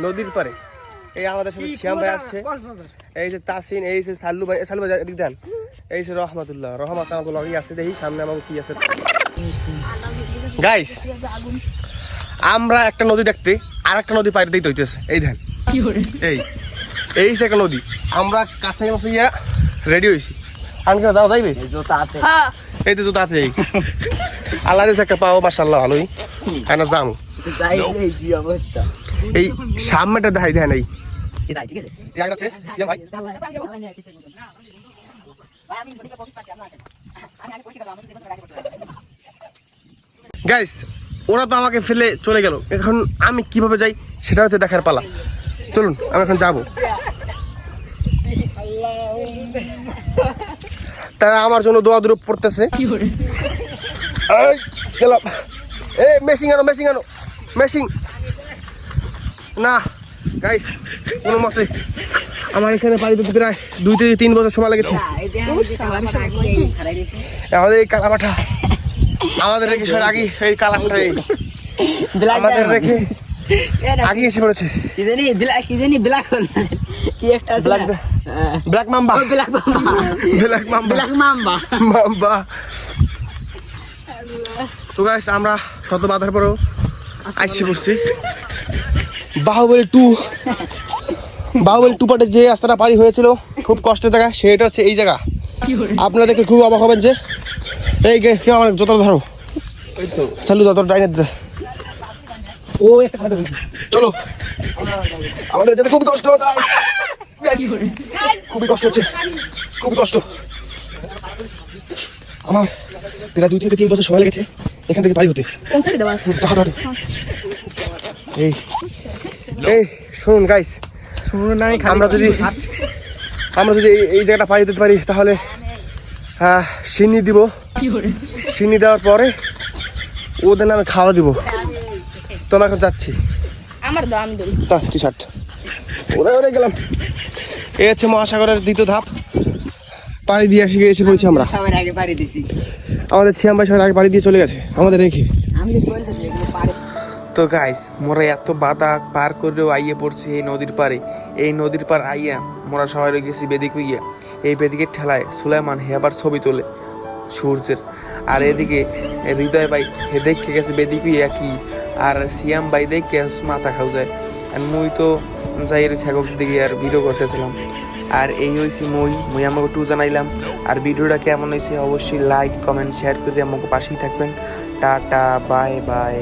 নদীর পারে। এই আমাদের সাথে শ্যাম ভাই আসছে, এই যে তাসিন, এই যে সাল্লু ভাই, সাল্লু ভাই এদিক দেন, এই যে রহমত আমাকে লগই আছে, দেখি সামনে আমাকে কি আছে। গাইস আমরা একটা নদী দেখতে আর একটা নদী পাড়ি দিতে হইতেছে। এই দেন এই যে একটা নদী, আমরা কাছে মাসে ইয়া রেডি হয়েছি। আনকে যাও যাইবে এই তো জুতাতে এই আল্লাহ দিয়েছে একটা পাও, মাশাআল্লাহ ভালোই না যাম। এই সামনেটা দেখাই দেন, এই গাইস ওরা তো আমাকে ফেলে চলে গেল, এখন আমি কিভাবে যাই সেটা হচ্ছে দেখার পালা। চলুন আমি এখন যাবো। তারা আমার জন্য দোয়া দুরূপ পড়তেছে। গেলাম মেশিং আনো না গাইস, কোনো মতে আমার এখানে পাড়ি দিতে প্রায় 2 থেকে 3 বছর সময় লেগেছে। আমাদের এই কালাপাঠা আমাদের রেখে সবার আগে, এই কালাপাঠা আমাদের রেখে আগে এসে পড়েছে। Black mamba. তো গাইস আমরা শত বাধার পরেও আইসে পড়ছি বাহুবলী 2 পার্টে যে রাস্তাটা পারি হয়েছিল খুব কষ্টের জায়গা, সেটা হচ্ছে এই জায়গা। আপনারা দেখে খুব অবাক হবেন যে এই কেউ আমার জোতা ধরো, চালু যত ডাইনে চলো, আমাদের যেতে খুব কষ্ট হচ্ছে, খুবই কষ্ট হচ্ছে, খুব কষ্ট। আমার প্রায় 2 থেকে 3 বছর সময় লেগেছে এখান থেকে পারি হতে। এই শুনুন গাইস, আমরা যদি এই জায়গাটা পাই দিতে পারি তাহলে চিনি দিব, চিনি দেওয়ার পরে ওদের নামে খাওয়া দিব। তো আমরা এখন যাচ্ছি, টি-শার্ট ওরে গেলাম। এই হচ্ছে মহাসাগরের দ্বিতীয় ধাপ, পাড়ি দিয়ে এসে পড়েছি আমরা। আমাদের শ্যাম ভাই সবার আগে পাড়ি দিয়ে চলে গেছে আমাদের রেখে। তো গাইস মোরা এত বাধা পার করেও আইয়ে পড়ছি এই নদীর পারে। এই নদীর পার আইয়া মোরা সবাই রয়ে গেছি বেদিক হইয়া। এই বেদিকের ঠেলায় সুলাইমান হে আবার ছবি তোলে সূর্যের, আর এদিকে হৃদয় ভাই হে দেখে গেছে বেদিক হইয়া কি, আর সিয়াম ভাই দেখে মাথা খাও যায়। আর মুই তো যাই ছাগল দিকে আর ভিডিও করতেছিলাম। আর এই হয়েছি মুই আমাকে 2 জানাইলাম। আর ভিডিওটা কেমন হয়েছে অবশ্যই লাইক কমেন্ট শেয়ার করে আমাকে পাশেই থাকবেন। Tata bye bye.